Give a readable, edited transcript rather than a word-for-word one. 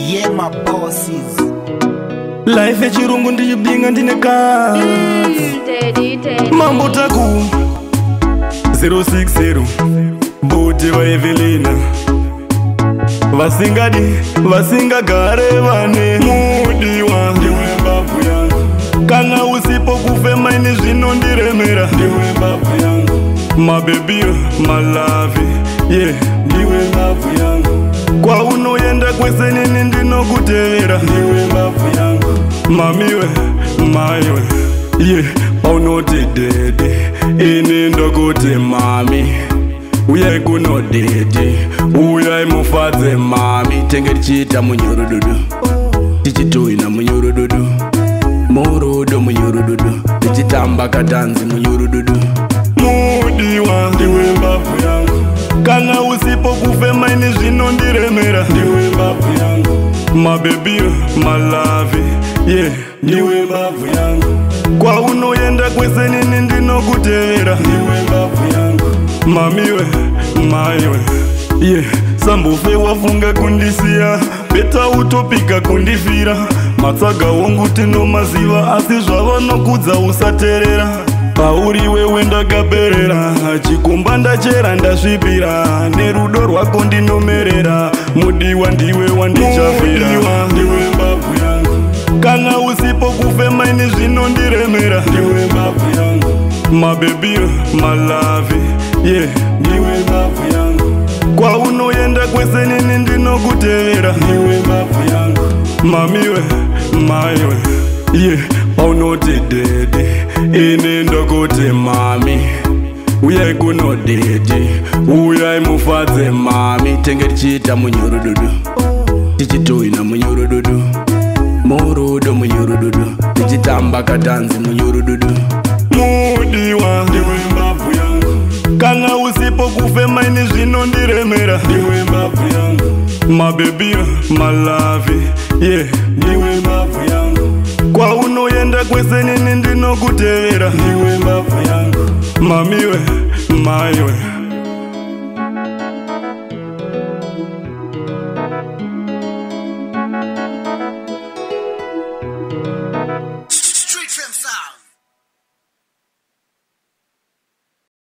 Yeah, my bosses. Life ya chirungu ndiyibinga ndine kazi Mambo taku 060 Bote wa Evelina Vasingadi, vasingagare vane Mudiwa ndiwe mbavu yangu Kana usipo kufema ini zvino ndiremera Ndiwe mbavu yangu My baby, my love, yeah Ndiwe mbavu yangu Kwa unoyenda kwese nini ndinokutevera Ndiwe mbavu yangu Mamiwe, maiwe, yeah Paunoti dede, ini ndokuti mami Uyai kuno dede, uyai mufadze mami Tengeri chita munyorududu Tichituina munyorududu Murudu munyorududu Tichitamba katanzi munyorududu Mudiwa, ndiwe mbavu yangu Kana usipo kufema ini zvino ndiremera Ndiwe mbavu yangu My baby, my love, yeah Ndiwe mbavu yangu Kwa unoyenda kwese nini ndinokutevera Ndiwe mbavu yangu Mamiwe, maiwe, yeah Sambufe wafunga kundisiya Beta utopika kundifira Matsaga wongu tinomaziva Asi zvava nokudza usaterera Pauri wewe ndakaperera Chikumba ndachera ndasvipira Nerudo rwako ndinomerera Mudiwa ndiwe wandichafira Mudiwa ndiwe mbavu yangu Kana usipo kufema ini zvino ndiremera Ndiwe mbavu yangu My baby, my love, yeah Ndiwe mbavu yangu Kwa unoyenda kwese nini ndinokutevera Ndiwe mbavu yangu Mamiwe, maiwe, yeah Paunoti dede, ini ndokuti mami Uyai kuno dede, uyai mufadze mami Tengeri chita munyorududu Tichituina munyorududu Murudu munyorududu Tichitamba katanzi munyorududu Mudiwa, ndiwe mbavu yangu Kana usipo kufema ini zvino ndiremera Ndiwe mbavu yangu My baby, my love, yeah Ndiwe mbavu yangu Kwa unoyenda kwese nini ndinokutevera Ndiwe mbavu yangu Mamiwe, maiwe